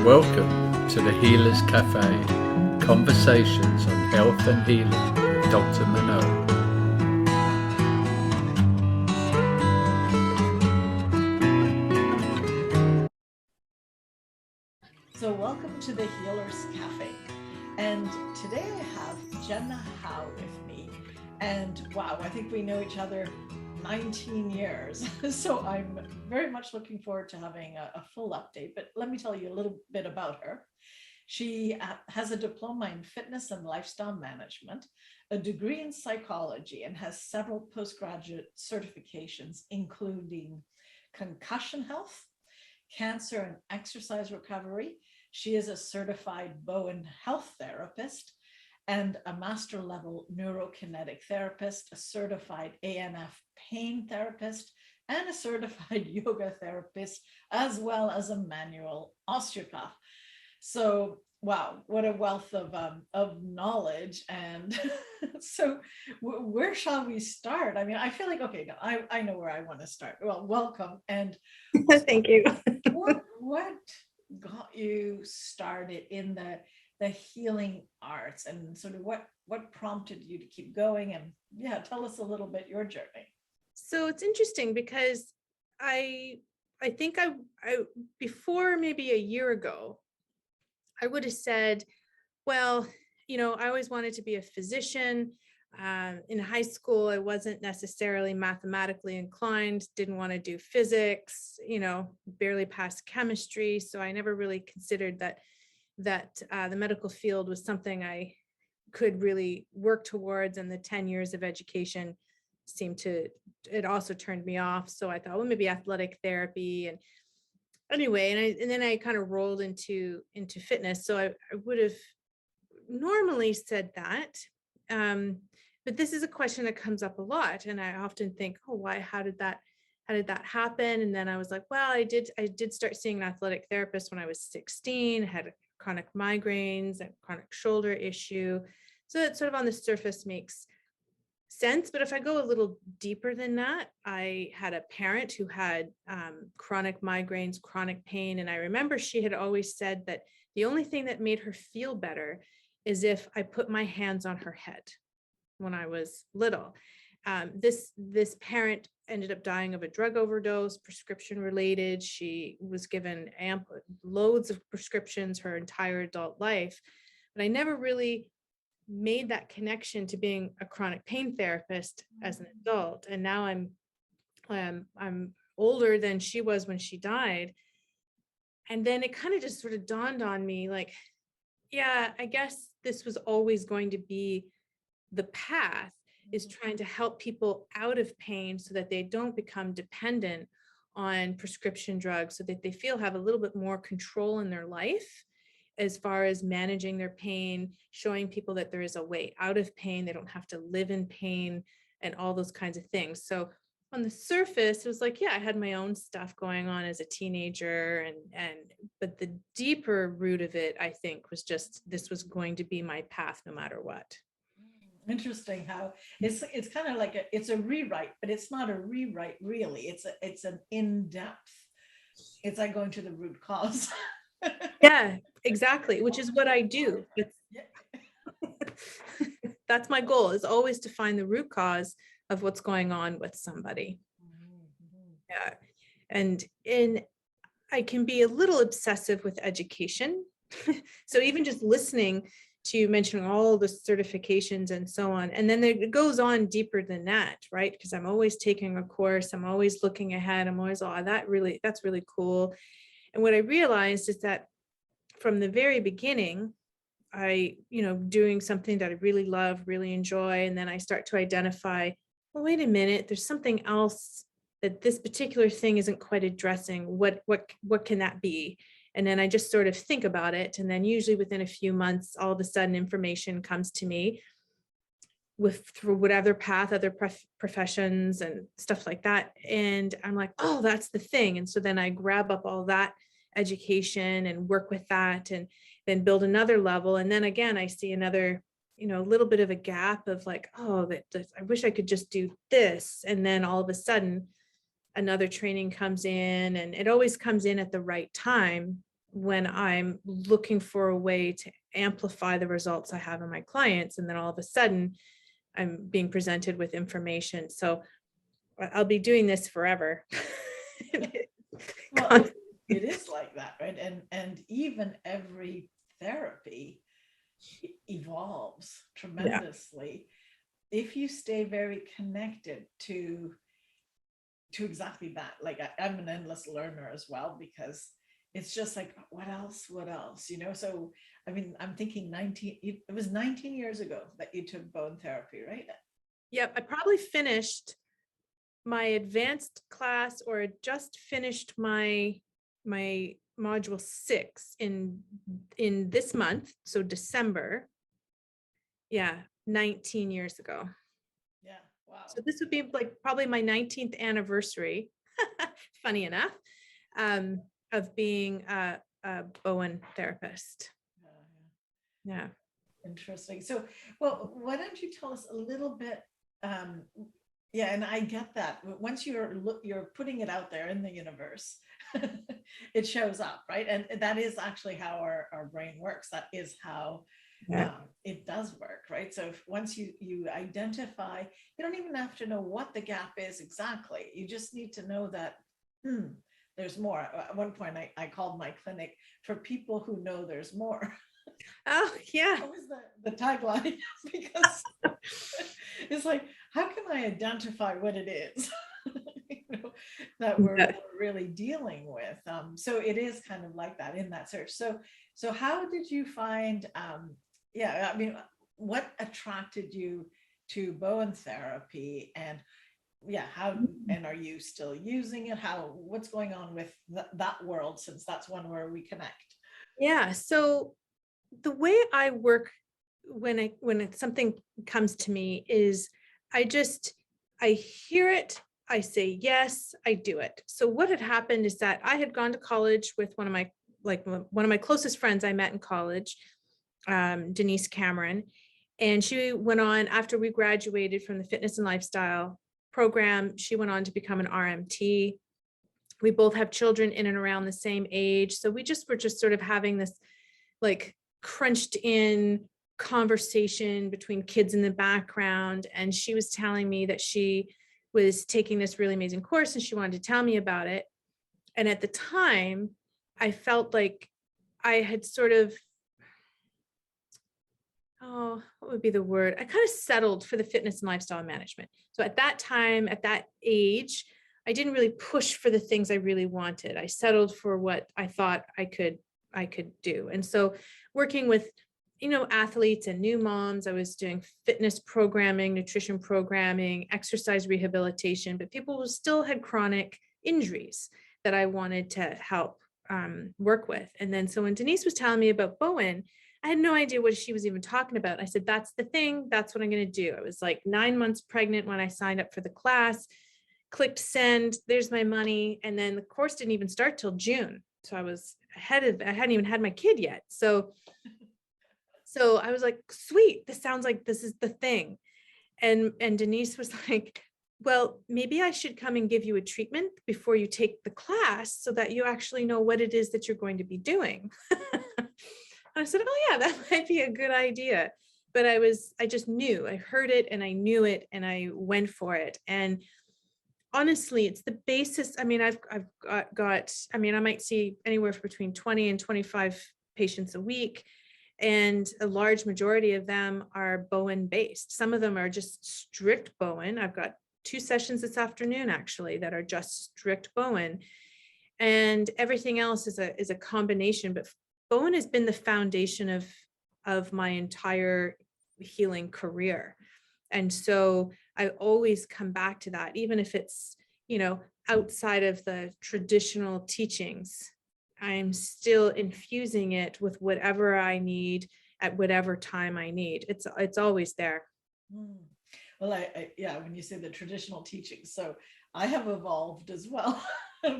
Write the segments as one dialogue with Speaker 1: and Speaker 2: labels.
Speaker 1: Welcome to the Healers Café, conversations on health and healing with Dr. Manon.
Speaker 2: So welcome to the Healers Café. And today I have Jenn Malecha with me. And wow, I think we know each other 19 years. So I'm very much looking forward to having a full update. But let me tell you a little bit about her. She has a diploma in fitness and lifestyle management, a degree in psychology, and has several postgraduate certifications, including concussion health, cancer and exercise recovery. She is a certified Bowen health therapist and a master level neurokinetic therapist, a certified ANF pain therapist, and a certified yoga therapist, as well as a manual osteopath. So, wow, what a wealth of knowledge. And so where shall we start? I mean, I feel like, okay, no, I know where I want to start. Well, welcome. And
Speaker 3: thank you.
Speaker 2: what got you started in the healing arts, and sort of what prompted you to keep going? And yeah, tell us a little bit your journey.
Speaker 3: So it's interesting because I think I before maybe a year ago, I would have said, well, I always wanted to be a physician. In high school, I wasn't necessarily mathematically inclined, didn't want to do physics, barely passed chemistry. So I never really considered that the medical field was something I could really work towards. And the 10 years of education it also turned me off. So I thought, well, maybe athletic therapy. And anyway, and then I kind of rolled into fitness. So I would have normally said that. But this is a question that comes up a lot. And I often think, oh, how did that happen? And then I was like, well, I did start seeing an athletic therapist when I was 16, had chronic migraines, a chronic shoulder issue. So that sort of on the surface makes sense. But if I go a little deeper than that, I had a parent who had chronic migraines, chronic pain. And I remember she had always said that the only thing that made her feel better is if I put my hands on her head when I was little. This parent ended up dying of a drug overdose, prescription related. She was given loads of prescriptions her entire adult life, but I never really made that connection to being a chronic pain therapist as an adult. And now I'm older than she was when she died. And then it kind of just sort of dawned on me, like, yeah, I guess this was always going to be the path, is trying to help people out of pain so that they don't become dependent on prescription drugs, so that they have a little bit more control in their life as far as managing their pain, showing people that there is a way out of pain. They don't have to live in pain and all those kinds of things. So on the surface, it was like, yeah, I had my own stuff going on as a teenager, but the deeper root of it, I think, was just, this was going to be my path no matter what.
Speaker 2: Interesting how it's kind of like it's a rewrite, but it's not a rewrite really. It's an in-depth. It's like going to the root cause.
Speaker 3: Yeah, exactly, which is what I do. That's my goal, is always to find the root cause of what's going on with somebody. Yeah. And I can be a little obsessive with education. So even just listening to you mentioning all the certifications and so on, and then it goes on deeper than that, right? Because I'm always taking a course, I'm always looking ahead, I'm always, that's really cool. And what I realized is that from the very beginning, I, doing something that I really love, really enjoy, and then I start to identify, well, wait a minute, there's something else that this particular thing isn't quite addressing. What can that be? And then I just sort of think about it. And then usually within a few months, all of a sudden information comes to me through whatever path, other professions and stuff like that. And I'm like, oh, that's the thing. And so then I grab up all that education and work with that, and then build another level. And then again, I see another, a little bit of a gap of like, oh, I wish I could just do this. And then all of a sudden another training comes in, and it always comes in at the right time when I'm looking for a way to amplify the results I have in my clients. And then all of a sudden I'm being presented with information. So I'll be doing this forever.
Speaker 2: Well, it is like that, right? And even every therapy evolves tremendously if you stay very connected to exactly that. Like I'm an endless learner as well, because it's just like, what else, so I mean, I'm thinking it was 19 years ago that you took Bowen therapy, right?
Speaker 3: Yep, I probably finished my advanced class, or just finished my module 6 in this month, so December. Yeah, 19 years ago.
Speaker 2: Yeah, wow.
Speaker 3: So this would be like probably my 19th anniversary, funny enough, of being a Bowen therapist. Yeah.
Speaker 2: Interesting. So, well, why don't you tell us a little bit? Yeah, and I get that. Once you're putting it out there in the universe, it shows up, right? And that is actually how our brain works. That is how it does work, right? So once you identify, you don't even have to know what the gap is exactly. You just need to know that there's more. At one point, I called my clinic for people who know there's more.
Speaker 3: Oh, yeah.
Speaker 2: That was the tagline, because it's like, how can I identify what it is that we're really dealing with? So it is kind of like that in that search. So how did you find, I mean, what attracted you to Bowen therapy, and and are you still using it? What's going on with that world, since that's one where we connect?
Speaker 3: Yeah. So the way I work when something comes to me is I hear it, I say yes, I do it. So what had happened is that I had gone to college with one of my closest friends I met in college, Denise Cameron, and she went on, after we graduated from the fitness and lifestyle program, she went on to become an RMT. We both have children in and around the same age, so we were just sort of having this like crunched in conversation between kids in the background. And she was telling me that she was taking this really amazing course and she wanted to tell me about it. And at the time, I felt like I had sort of, what would be the word? I kind of settled for the fitness and lifestyle management. So at that time, at that age, I didn't really push for the things I really wanted. I settled for what I thought I could do. And so working with, athletes and new moms, I was doing fitness programming, nutrition programming, exercise rehabilitation, but people who still had chronic injuries that I wanted to help work with. And then so when Denise was telling me about Bowen, I had no idea what she was even talking about. I said, that's the thing. That's what I'm going to do. I was like 9 months pregnant when I signed up for the class, clicked send, there's my money. And then the course didn't even start till June. So I was I hadn't even had my kid yet. So I was like, sweet, this sounds like this is the thing. And Denise was like, well, maybe I should come and give you a treatment before you take the class so that you actually know what it is that you're going to be doing. I said, oh yeah, that might be a good idea. But I just knew, I heard it and I knew it and I went for it. And honestly, it's the basis. I mean, I've got, I might see anywhere between 20 and 25 patients a week. And a large majority of them are Bowen based. Some of them are just strict Bowen. I've got 2 sessions this afternoon, actually, that are just strict Bowen. And everything else is a combination, but Bowen has been the foundation of my entire healing career. And so I always come back to that, even if it's, outside of the traditional teachings, I'm still infusing it with whatever I need at whatever time I need. It's always there.
Speaker 2: Well, when you say the traditional teachings, so I have evolved as well.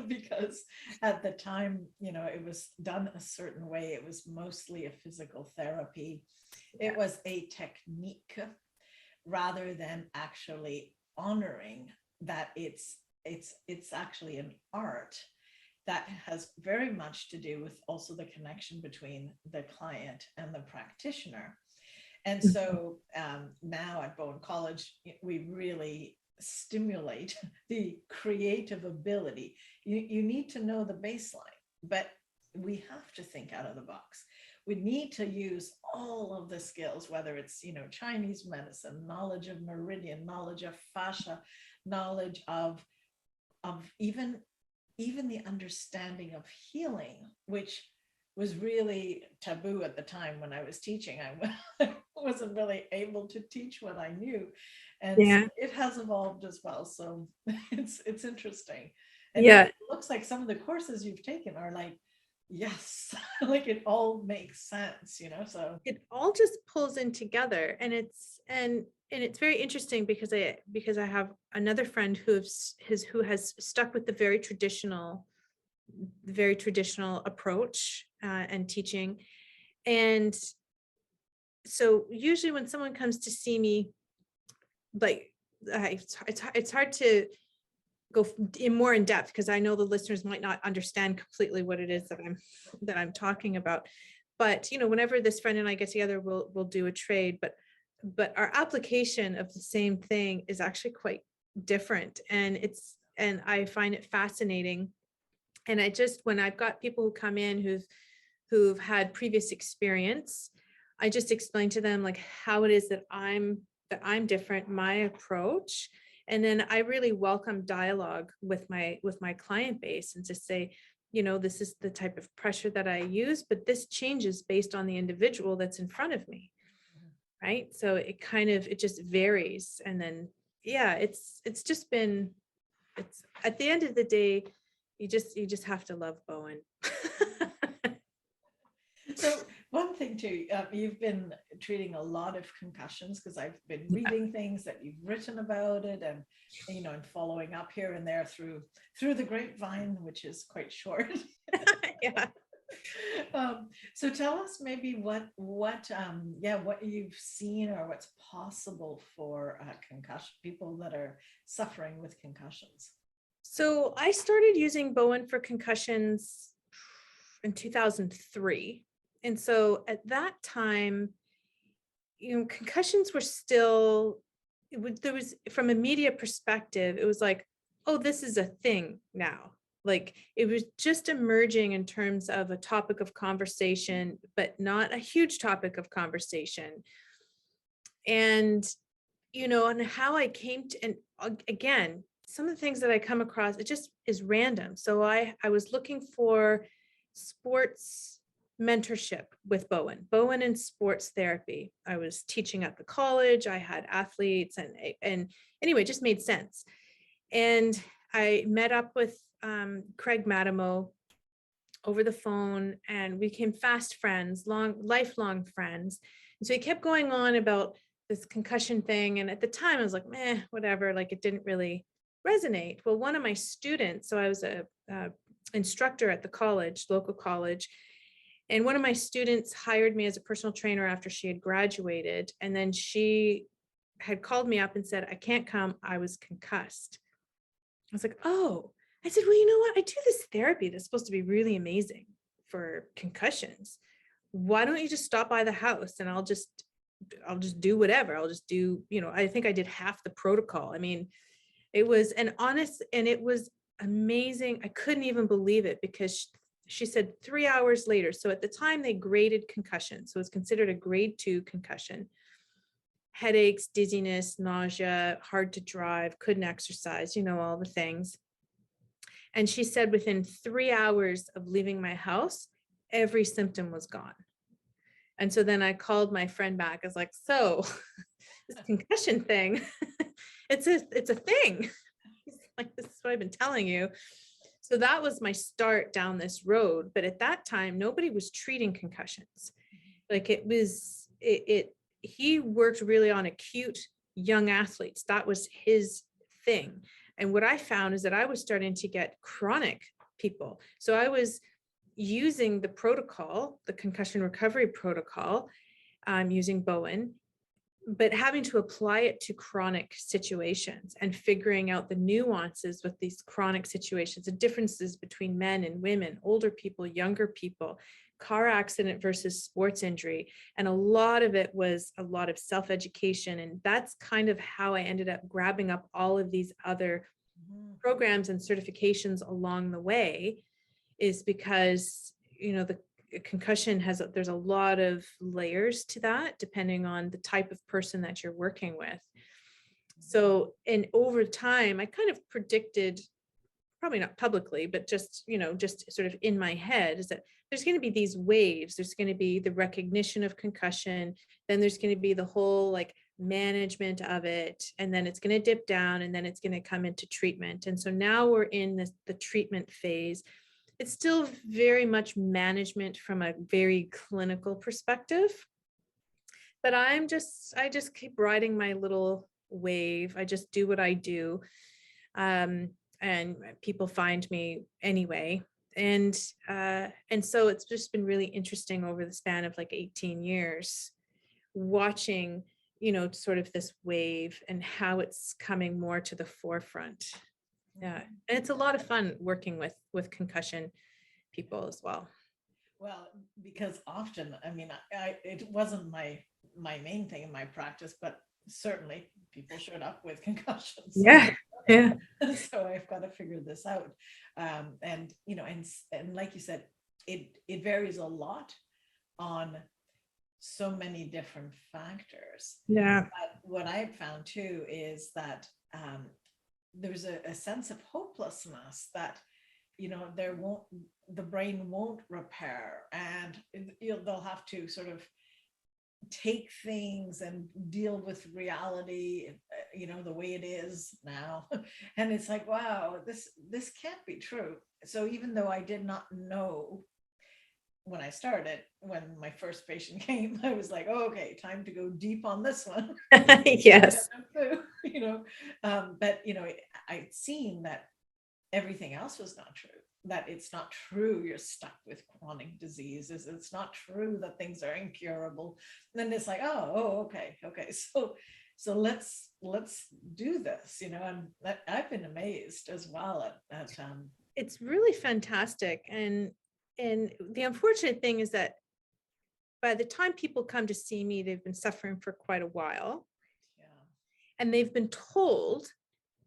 Speaker 2: Because at the time, it was done a certain way. It was mostly a physical therapy. It was a technique rather than actually honoring that it's actually an art that has very much to do with also the connection between the client and the practitioner. And so now at Bowen College, we really stimulate the creative ability. You need to know the baseline, but we have to think out of the box. We need to use all of the skills, whether it's, Chinese medicine, knowledge of meridian, knowledge of fascia, knowledge of even the understanding of healing, which was really taboo at the time when I was teaching. I wasn't really able to teach what I knew. And
Speaker 3: Yeah.
Speaker 2: so it has evolved as well. So it's interesting. And
Speaker 3: Yeah.
Speaker 2: it looks like some of the courses you've taken are like, yes, like it all makes sense, so.
Speaker 3: It all just pulls in together, and it's very interesting because I have another friend who has stuck with the very traditional approach and teaching. And so usually when someone comes to see me, like it's hard to go in more in depth because I know the listeners might not understand completely what it is that I'm talking about. But whenever this friend and I get together, we'll do a trade, but our application of the same thing is actually quite different, and I find it fascinating. And when I've got people who come in who've had previous experience, I just explain to them like how it is that I'm different, my approach. And then I really welcome dialogue with my client base and just say, this is the type of pressure that I use, but this changes based on the individual that's in front of me. Right. So it just varies. And then, yeah, it's at the end of the day, you just have to love Bowen.
Speaker 2: So one thing too, you've been treating a lot of concussions, because I've been reading things that you've written about it, and and following up here and there through the grapevine, which is quite short.
Speaker 3: Yeah.
Speaker 2: So tell us maybe what you've seen or what's possible for concussion people that are suffering with concussions.
Speaker 3: So I started using Bowen for concussions in 2003. And so at that time, concussions were still, there was, from a media perspective, it was like, oh, this is a thing now. Like it was just emerging in terms of a topic of conversation, but not a huge topic of conversation. And, and how I came to, and again, some of the things that I come across, it just is random. So I was looking for sports mentorship with Bowen and sports therapy. I was teaching at the college. I had athletes and anyway, it just made sense. And I met up with Craig Matimo over the phone, and we became fast friends, lifelong friends. And so he kept going on about this concussion thing. And at the time I was like, meh, whatever, like it didn't really resonate. Well, one of my students, so I was a instructor at the college, local college, and one of my students hired me as a personal trainer after she had graduated. And then she had called me up and said, I can't come, I was concussed. I was like, oh. I said, well, you know what? I do this therapy that's supposed to be really amazing for concussions. Why don't you just stop by the house and I'll just do whatever. I'll just do, I think I did half the protocol. I mean, it was it was amazing. I couldn't even believe it, because she said 3 hours later. So at the time they graded concussion. So it's considered a grade 2 concussion. Headaches, dizziness, nausea, hard to drive, couldn't exercise, all the things. And she said within 3 hours of leaving my house, every symptom was gone. And so then I called my friend back. I was like, so this concussion thing, it's a thing. He's like, this is what I've been telling you. So that was my start down this road. But at that time, nobody was treating concussions. Like he worked really on acute young athletes. That was his thing. And what I found is that I was starting to get chronic people. So I was using the protocol, the concussion recovery protocol, using Bowen, but having to apply it to chronic situations and figuring out the nuances with these chronic situations, the differences between men and women, older people, younger people, car accident versus sports injury. And a lot of it was a lot of self-education. And that's kind of how I ended up grabbing up all of these other programs and certifications along the way, is because, the concussion there's a lot of layers to that, depending on the type of person that you're working with. So, and over time, I kind of predicted, probably not publicly, but just sort of in my head, is that there's going to be these waves. There's going to be the recognition of concussion. Then there's going to be the whole like management of it. And then it's going to dip down, and then it's going to come into treatment. And so now we're in the treatment phase. It's still very much management from a very clinical perspective, but I just keep riding my little wave. I just do what I do. And people find me anyway. And so it's just been really interesting over the span of like 18 years, watching, sort of this wave and how it's coming more to the forefront. Yeah. And it's a lot of fun working with concussion people as well.
Speaker 2: Well, because often, I mean, it wasn't my main thing in my practice, but certainly people showed up with concussions.
Speaker 3: Yeah. Yeah.
Speaker 2: So I've got to figure this out. And like you said, it varies a lot on so many different factors.
Speaker 3: Yeah.
Speaker 2: But what I've found too is that there's a sense of hopelessness that, the brain won't repair, and they'll have to sort of take things and deal with reality, the way it is now. And it's like, wow, this can't be true. So even though I did not know when I started, when my first patient came, I was like, oh, okay, time to go deep on this one.
Speaker 3: Yes.
Speaker 2: But I'd seen that everything else was not true, that it's not true you're stuck with chronic diseases, it's not true that things are incurable. And then it's like, okay, so let's do this, and I've been amazed as well at
Speaker 3: it's really fantastic. And the unfortunate thing is that by the time people come to see me, they've been suffering for quite a while.
Speaker 2: Yeah.
Speaker 3: And they've been told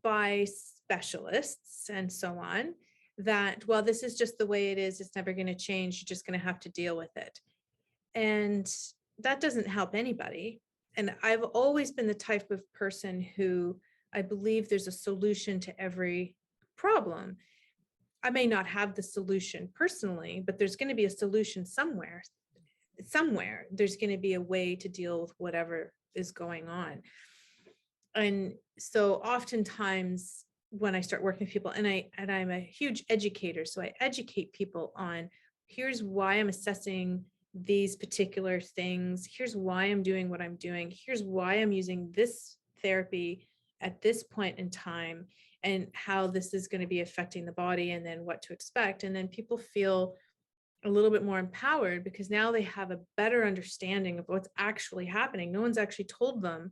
Speaker 3: by specialists and so on that, well, this is just the way it is. It's never going to change. You're just going to have to deal with it. And that doesn't help anybody. And I've always been the type of person who I believe there's a solution to every problem. I may not have the solution personally, but there's going to be a solution somewhere. There's going to be a way to deal with whatever is going on. And so oftentimes when I start working with people, and I'm a huge educator, so I educate people on, here's why I'm assessing these particular things. Here's why I'm doing what I'm doing. Here's why I'm using this therapy at this point in time, and how this is going to be affecting the body, and then what to expect. And then people feel a little bit more empowered because now they have a better understanding of what's actually happening. No one's actually told them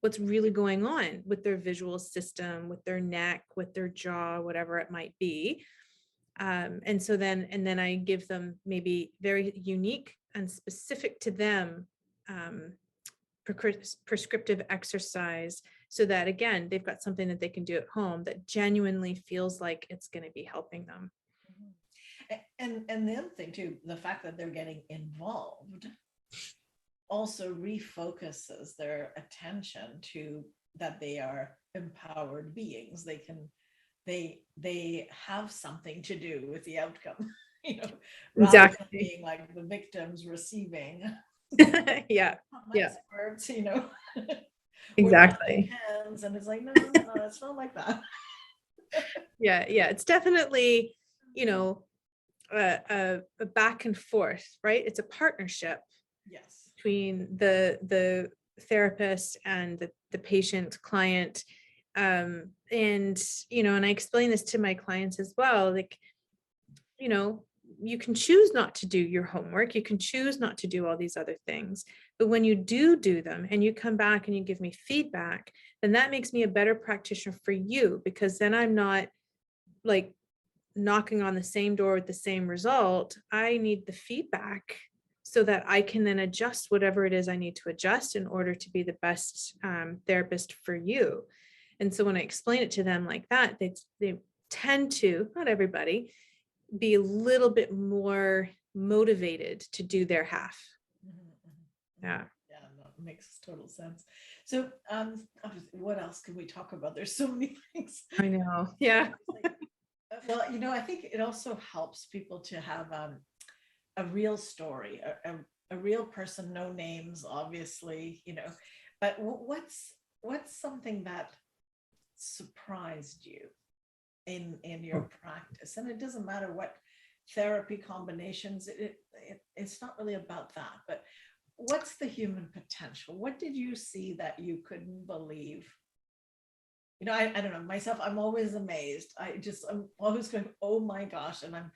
Speaker 3: what's really going on with their visual system, with their neck, with their jaw, whatever it might be. And then I give them maybe very unique and specific to them prescriptive exercise, so that again, they've got something that they can do at home that genuinely feels like it's going to be helping them.
Speaker 2: And the other thing too, the fact that they're getting involved also refocuses their attention to that they are empowered beings. They have something to do with the outcome, rather than being like the victims receiving.
Speaker 3: Yeah.
Speaker 2: Words,
Speaker 3: Exactly.
Speaker 2: hands, and it's like, no, it's not like that.
Speaker 3: Yeah. It's definitely, a back and forth, right? It's a partnership.
Speaker 2: Yes.
Speaker 3: Between the therapist and the patient client. And I explain this to my clients as well, like, you can choose not to do your homework. You can choose not to do all these other things. But when you do them and you come back and you give me feedback, then that makes me a better practitioner for you, because then I'm not like knocking on the same door with the same result. I need the feedback so that I can then adjust whatever it is I need to adjust in order to be the best therapist for you. And so when I explain it to them like that, they tend to, not everybody, be a little bit more motivated to do their half. Yeah.
Speaker 2: Yeah, no, it makes total sense. So what else can we talk about? There's so many things.
Speaker 3: I know. Yeah.
Speaker 2: Well, I think it also helps people to have a real story, a real person, no names, obviously, but what's something that surprised you in your practice? And it doesn't matter what therapy combinations, it's not really about that, but what's the human potential? What did you see that you couldn't believe? I don't know, myself, I'm always amazed. I'm always going, oh my gosh. And I'm,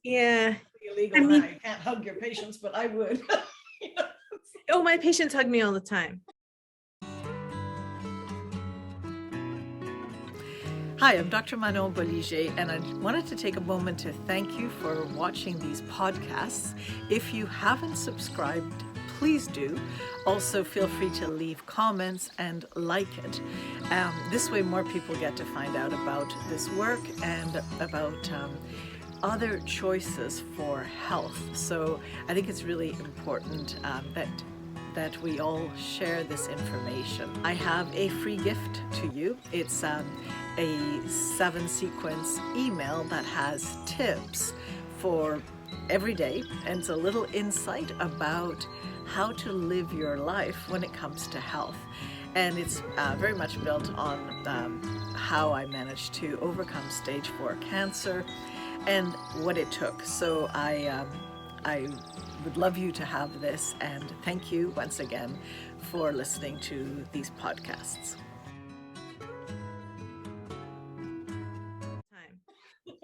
Speaker 3: yeah,
Speaker 2: illegal now. You can't hug your patients, but I would.
Speaker 3: Oh, my patients hug me all the time.
Speaker 4: Hi, I'm Dr. Manon Bolliger, and I wanted to take a moment to thank you for watching these podcasts. If you haven't subscribed, please do. Also, feel free to leave comments and like it. This way, more people get to find out about this work and about other choices for health. So I think it's really important that we all share this information. I have a free gift to you. It's a 7-sequence email that has tips for every day, and it's a little insight about how to live your life when it comes to health. And it's very much built on how I managed to overcome stage 4 cancer and what it took. So I would love you to have this, and thank you once again for listening to these podcasts.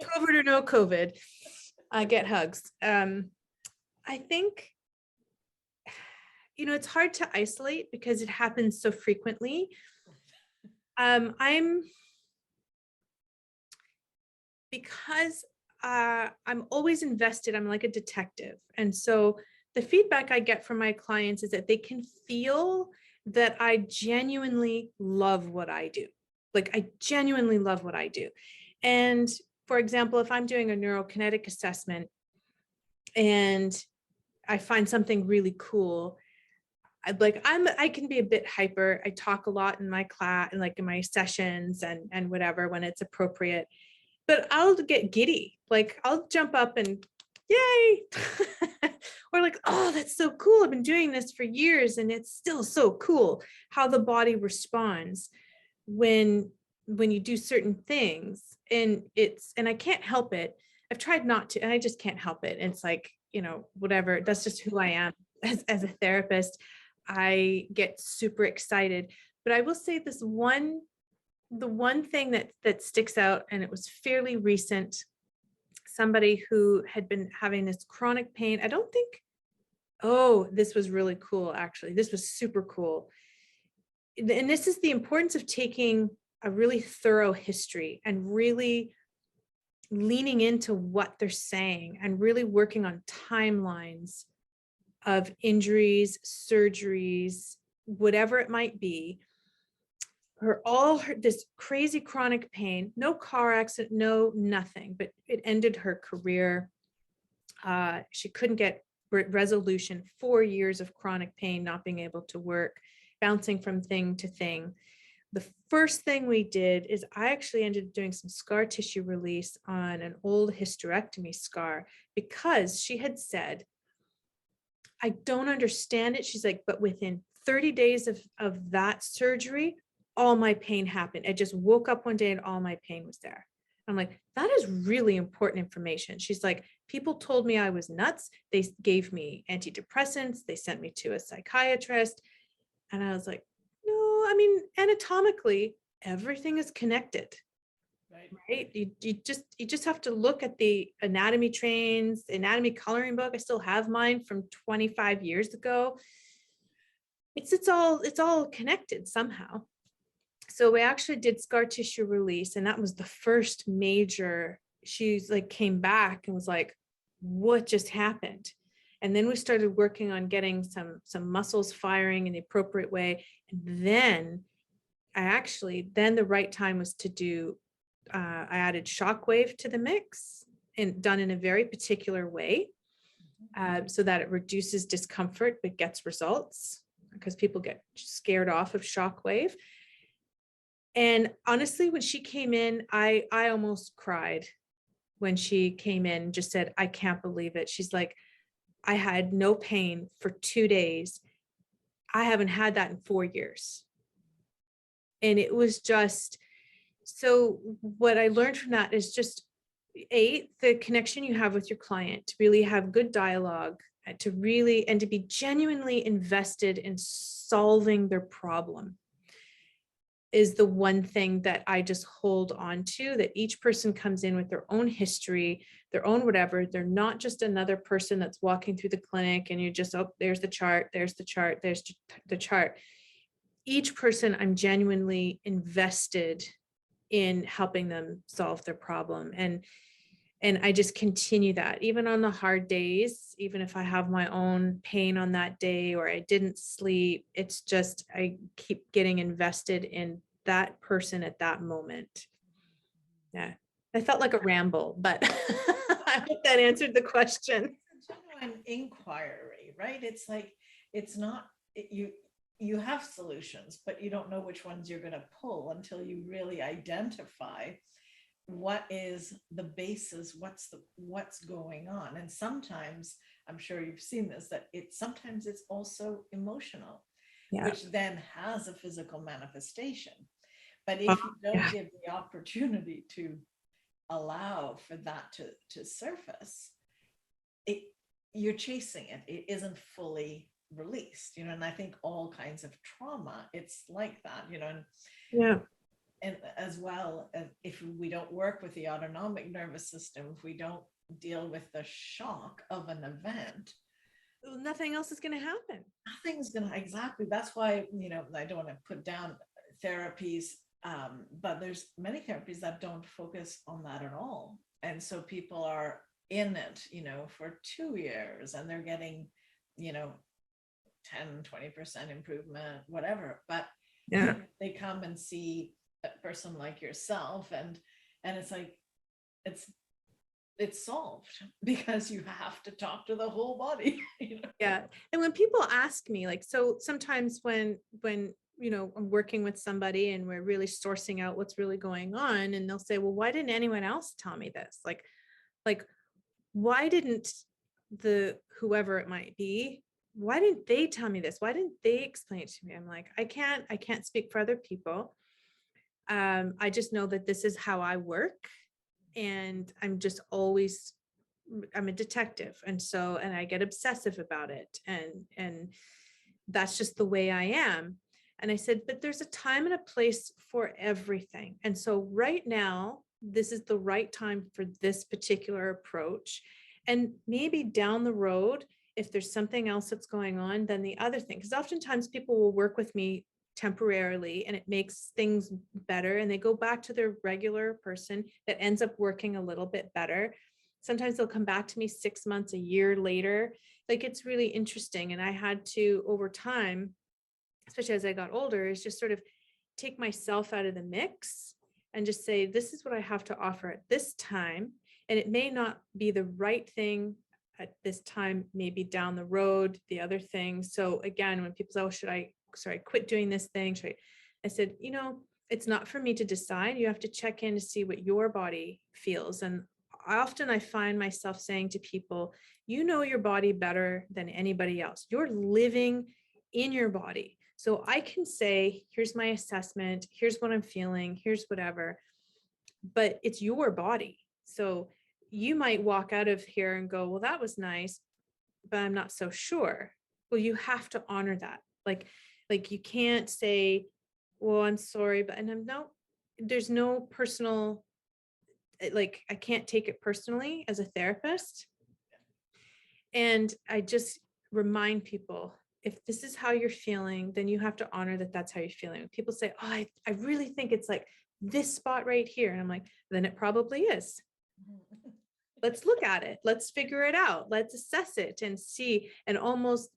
Speaker 3: COVID or no COVID, I get hugs. I think, it's hard to isolate because it happens so frequently. Because I'm always invested, I'm like a detective. And so the feedback I get from my clients is that they can feel that I genuinely love what I do. Like, I genuinely love what I do. And for example, if I'm doing a neurokinetic assessment and I find something really cool, I can be a bit hyper. I talk a lot in my class and like in my sessions and whatever when it's appropriate, but I'll get giddy. Like, I'll jump up and yay, or like, oh, that's so cool. I've been doing this for years and it's still so cool how the body responds when you do certain things. And I can't help it. I've tried not to, and I just can't help it. And it's like, whatever, that's just who I am as a therapist. I get super excited. But I will say the one thing that sticks out, and it was fairly recent, somebody who had been having this chronic pain. This was really cool, actually. This was super cool. And this is the importance of taking a really thorough history and really leaning into what they're saying and really working on timelines of injuries, surgeries, whatever it might be. This crazy chronic pain, no car accident, no nothing, but it ended her career. She couldn't get resolution, 4 years of chronic pain, not being able to work, bouncing from thing to thing. The first thing we did is I actually ended up doing some scar tissue release on an old hysterectomy scar, because she had said, I don't understand it. She's like, but within 30 days of that surgery, all my pain happened. I just woke up one day and all my pain was there. I'm like, that is really important information. She's like, people told me I was nuts. They gave me antidepressants. They sent me to a psychiatrist. And I was like, no, I mean, anatomically, everything is connected. right? You just have to look at the anatomy trains, anatomy coloring book. I still have mine from 25 years ago. It's all connected somehow. So we actually did scar tissue release, and that was the first major. She's like came back and was like, what just happened? And then we started working on getting some muscles firing in the appropriate way. And then then the right time was to do, I added shockwave to the mix, and done in a very particular way, so that it reduces discomfort but gets results, because people get scared off of shockwave. And honestly, when she came in, I almost cried when she came in and just said, I can't believe it. She's like, I had no pain for 2 days. I haven't had that in 4 years. And it was just, so what I learned from that is just the connection you have with your client, to really have good dialogue, to really, and to be genuinely invested in solving their problem, is the one thing that I just hold on to, that each person comes in with their own history, their own whatever. They're not just another person that's walking through the clinic and you just, oh, there's the chart, there's the chart, there's the chart. Each person, I'm genuinely invested in helping them solve their problem. And I just continue that even on the hard days, even if I have my own pain on that day or I didn't sleep, it's just, I keep getting invested in that person at that moment. Yeah. I felt like a ramble, but I hope that answered the question.
Speaker 2: It's a genuine inquiry, right? It's like, it's not, you have solutions, but you don't know which ones you're going to pull until you really identify what is the basis, what's going on. And sometimes, I'm sure you've seen this, that sometimes it's also emotional, which then has a physical manifestation. But if you don't give the opportunity to allow for that to surface, you're chasing it. It isn't fully released, and I think all kinds of trauma, it's like that, and as well as if we don't work with the autonomic nervous system, if we don't deal with the shock of an event,
Speaker 3: nothing else is going to happen.
Speaker 2: Nothing's going to, exactly. That's why, I don't want to put down therapies, but there's many therapies that don't focus on that at all. And so people are in it, for 2 years and they're getting, 10-20% improvement, whatever. But they come and see a person like yourself, and it's like, it's solved because you have to talk to the whole body.
Speaker 3: Yeah. And when people ask me, like, so sometimes when I'm working with somebody and we're really sourcing out what's really going on, and they'll say, well, why didn't anyone else tell me this? Like why didn't whoever it might be, why didn't they tell me this? Why didn't they explain it to me? I'm like, I can't speak for other people. I just know that this is how I work, and I'm a detective. And I get obsessive about it. And that's just the way I am. And I said, but there's a time and a place for everything. And so right now, this is the right time for this particular approach. And maybe down the road, if there's something else that's going on, then the other thing, because oftentimes people will work with me temporarily and it makes things better, and they go back to their regular person that ends up working a little bit better. Sometimes they'll come back to me 6 months, a year later. Like, it's really interesting. And I had to, over time, especially as I got older, is just sort of take myself out of the mix and just say, this is what I have to offer at this time. And it may not be the right thing at this time, maybe down the road, the other thing. So again, when people say, oh, should I quit doing this thing? I said, it's not for me to decide. You have to check in to see what your body feels. And often I find myself saying to people, you know your body better than anybody else. You're living in your body. So I can say, here's my assessment, here's what I'm feeling, here's whatever, but it's your body. So you might walk out of here and go, well, that was nice, but I'm not so sure. Well, you have to honor that. Like you can't say, well, I'm sorry, but, and I'm no, there's no personal I can't take it personally as a therapist. And I just remind people, if this is how you're feeling, then you have to honor that that's how you're feeling. When people say, oh, I really think it's like this spot right here. And I'm like, then it probably is. Let's look at it. Let's figure it out. Let's assess it and see. And almost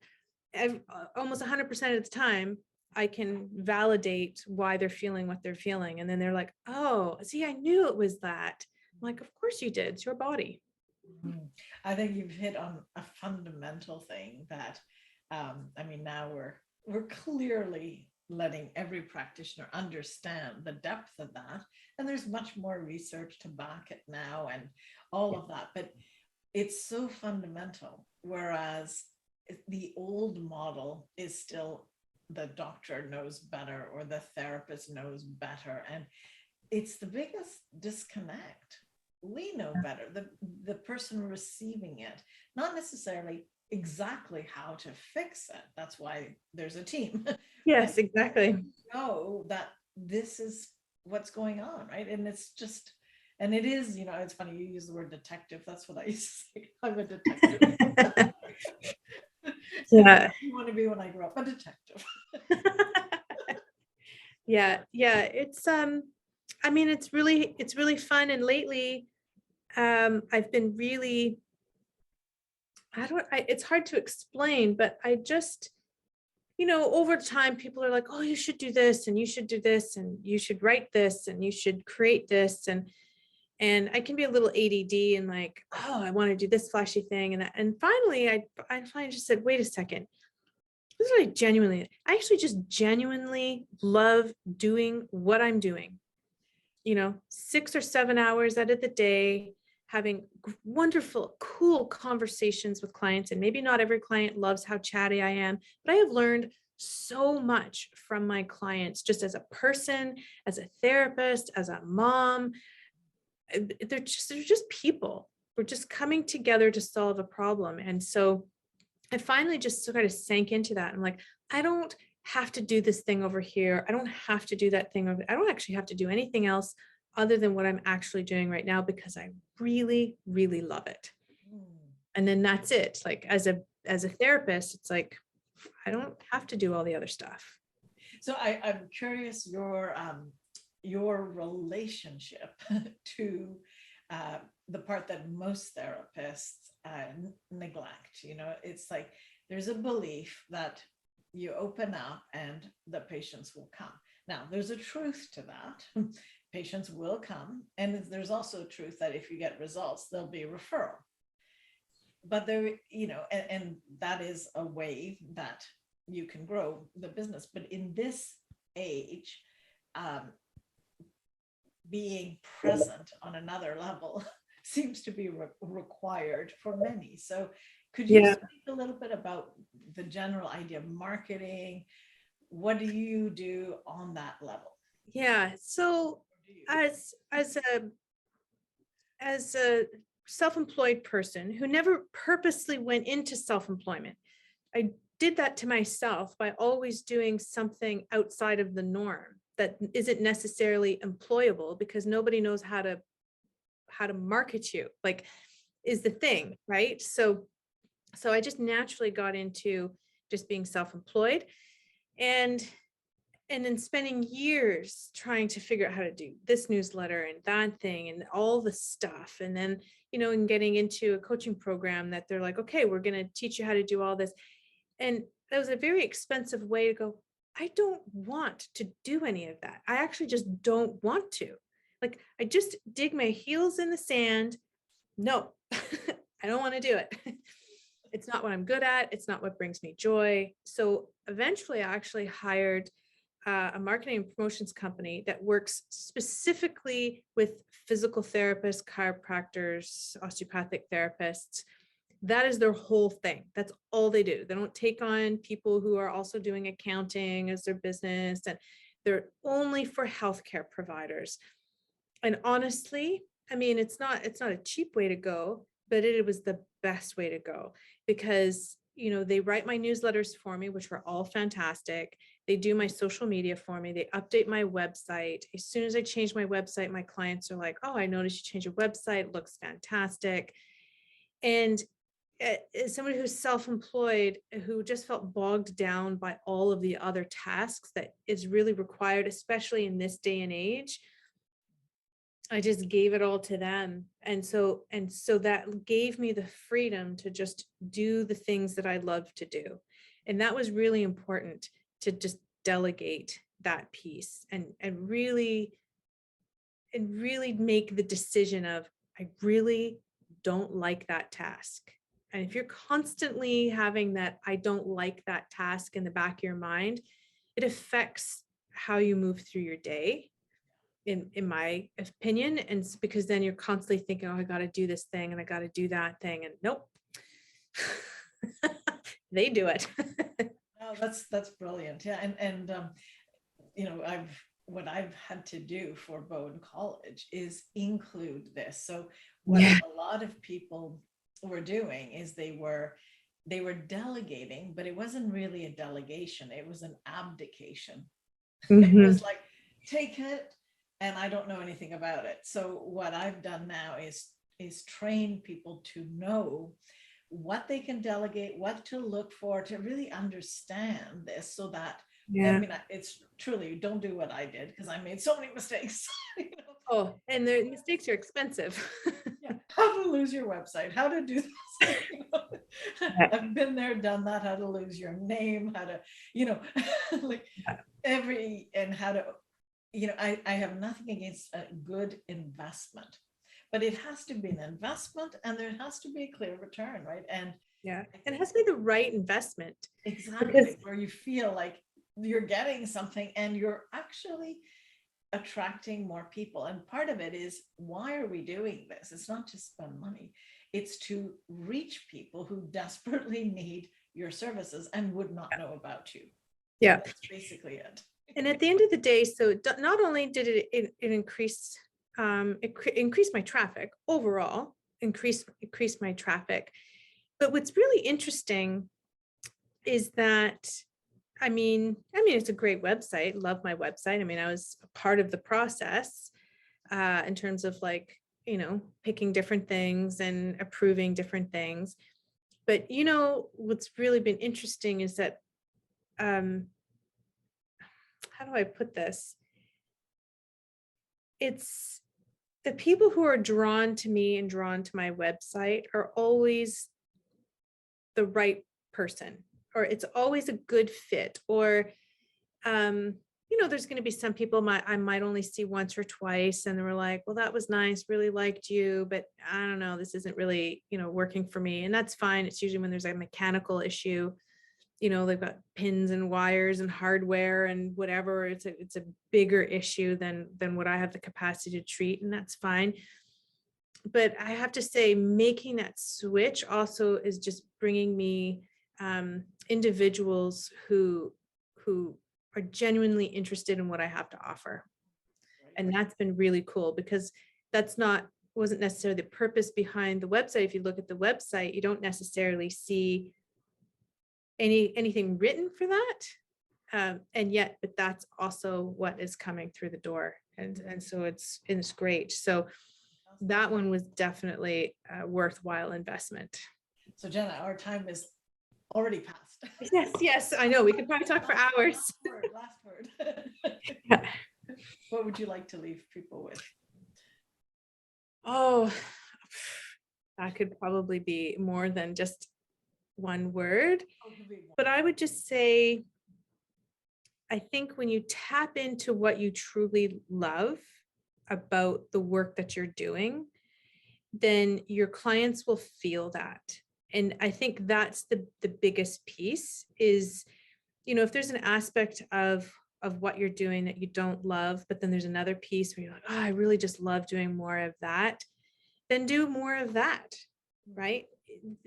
Speaker 3: 100% of the time, I can validate why they're feeling what they're feeling. And then they're like, oh, see, I knew it was that. I'm like, of course you did. It's your body.
Speaker 2: I think you've hit on a fundamental thing that, now we're clearly letting every practitioner understand the depth of that. And there's much more research to back it now and all of that, but it's so fundamental. Whereas the old model is still the doctor knows better or the therapist knows better. And it's the biggest disconnect. We know better, the person receiving it, not necessarily exactly how to fix it. That's why there's a team.
Speaker 3: Yes, exactly.
Speaker 2: Know that this is what's going on, right? And it's just, and it is, it's funny, you use the word detective. That's what I used to say. I'm a detective.
Speaker 3: Yeah.
Speaker 2: You want to be when I grow up, a detective.
Speaker 3: Yeah. It's it's really fun. And lately, I've been really, it's hard to explain, but I just, over time, people are like, oh, you should do this and you should do this and you should write this and you should create this. And I can be a little ADD and like, oh, I want to do this flashy thing. And finally, I finally just said, wait a second. This is I actually just genuinely love doing what I'm doing. 6 or 7 hours out of the day, having wonderful, cool conversations with clients. And maybe not every client loves how chatty I am, but I have learned so much from my clients, just as a person, as a therapist, as a mom. They're just people. We're just coming together to solve a problem. And so I finally just sort of sank into that. I'm like, I don't have to do this thing over here. I don't have to do that thing over. I don't actually have to do anything else other than what I'm actually doing right now, because I really, really love it. And then that's it. Like as a therapist, it's like, I don't have to do all the other stuff.
Speaker 2: So I'm curious your relationship to the part that most therapists neglect. It's like there's a belief that you open up and the patients will come. Now, there's a truth to that. Patients will come. And there's also a truth that if you get results, there'll be a referral. But there, and that is a way that you can grow the business. But in this age, being present on another level seems to be required for many. So could you speak a little bit about the general idea of marketing? What do you do on that level?
Speaker 3: Yeah. So as a self-employed person who never purposely went into self-employment, I did that to myself by always doing something outside of the norm that isn't necessarily employable, because nobody knows how to market you, like, is the thing, right? So I just naturally got into just being self-employed, and then spending years trying to figure out how to do this newsletter and that thing and all the stuff. And then, and getting into a coaching program that they're like, okay, we're going to teach you how to do all this. And that was a very expensive way to go. I don't want to do any of that. I actually just don't want to. Like, I just dig my heels in the sand. No, I don't want to do it. It's not what I'm good at. It's not what brings me joy. So eventually I actually hired a marketing and promotions company that works specifically with physical therapists, chiropractors, osteopathic therapists. That is their whole thing. That's all they do. They don't take on people who are also doing accounting as their business, and they're only for healthcare providers. And honestly, it's not a cheap way to go, but it was the best way to go, because they write my newsletters for me, which were all fantastic. They do my social media for me. They update my website. As soon as I change my website, my clients are like, oh, I noticed you changed your website. It looks fantastic. And as somebody who's self-employed, who just felt bogged down by all of the other tasks that is really required, especially in this day and age, I just gave it all to them. And so that gave me the freedom to just do the things that I love to do. And that was really important, to just delegate that piece and really make the decision of, I really don't like that task. And if you're constantly having that, I don't like that task in the back of your mind, it affects how you move through your day, in my opinion. And because then you're constantly thinking, oh, I got to do this thing and I got to do that thing. And nope, they do it.
Speaker 2: Oh, that's brilliant. Yeah. And what I've had to do for Bowen College is include this. So what a lot of people were doing is they were delegating, but it wasn't really a delegation. It was an abdication. Mm-hmm. It was like, take it, and I don't know anything about it. So what I've done now is train people to know what they can delegate, what to look for, to really understand this, so that, I mean, it's truly, don't do what I did, because I made so many mistakes.
Speaker 3: Oh, and the mistakes are expensive.
Speaker 2: How to lose your website, how to do this. I've been there, done that, how to lose your name, how to, like and how to, I have nothing against a good investment, but it has to be an investment, and there has to be a clear return, right? And
Speaker 3: it has to be the right investment.
Speaker 2: Exactly, because where you feel like you're getting something and you're actually attracting more people. And part of it is, why are we doing this? It's not to spend money. It's to reach people who desperately need your services and would not know about you.
Speaker 3: Yeah.
Speaker 2: That's basically it.
Speaker 3: And at the end of the day, so not only did it increase, it increased my traffic overall, increased my traffic. But what's really interesting is that, I mean, it's a great website. Love my website. I mean, I was a part of the process in terms of picking different things and approving different things. But what's really been interesting is that, how do I put this? It's the people who are drawn to me and drawn to my website are always the right person, or it's always a good fit, or there's going to be some people I might only see once or twice, and they were like, well, that was nice, really liked you, but I don't know, this isn't really working for me. And that's fine. It's usually when there's a mechanical issue, they've got pins and wires and hardware and whatever. It's a bigger issue than what I have the capacity to treat, and that's fine. But I have to say, making that switch also is just bringing me individuals who are genuinely interested in what I have to offer. And that's been really cool, because wasn't necessarily the purpose behind the website. If you look at the website, you don't necessarily see anything written for that. But that's also what is coming through the door. And so it's great. So that one was definitely a worthwhile investment.
Speaker 2: So Jenna, our time is already passed.
Speaker 3: Yes, I know. We could probably talk for hours.
Speaker 2: Last word. What would you like to leave people with?
Speaker 3: Oh, that could probably be more than just one word. But I would just say, I think when you tap into what you truly love about the work that you're doing, then your clients will feel that. And I think that's the biggest piece is, if there's an aspect of what you're doing that you don't love, but then there's another piece where you're like, oh, I really just love doing more of that, then do more of that, right?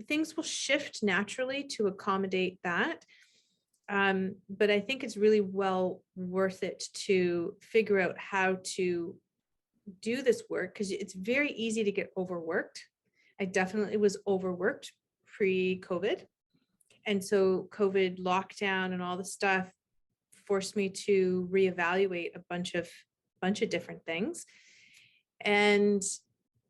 Speaker 3: Things will shift naturally to accommodate that. But I think it's really well worth it to figure out how to do this work, because it's very easy to get overworked. I definitely was overworked pre-COVID. And so COVID lockdown and all the stuff forced me to reevaluate a bunch of different things. And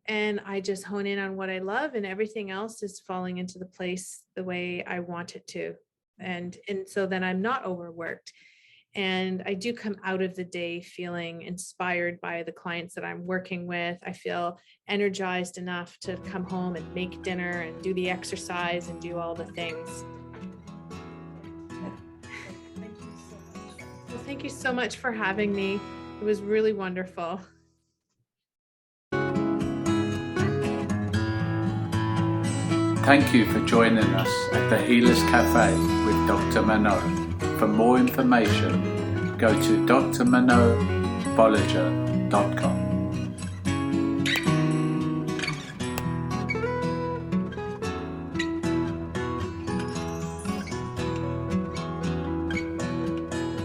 Speaker 3: I just hone in on what I love, and everything else is falling into the place the way I want it to. And so then I'm not overworked. And I do come out of the day feeling inspired by the clients that I'm working with. I feel energized enough to come home and make dinner and do the exercise and do all the things.
Speaker 2: Thank you so much.
Speaker 3: Well, thank you so much for having me. It was really wonderful.
Speaker 1: Thank you for joining us at the Healers Café with Dr. Manon. For more information, go to drmanonbolliger.com.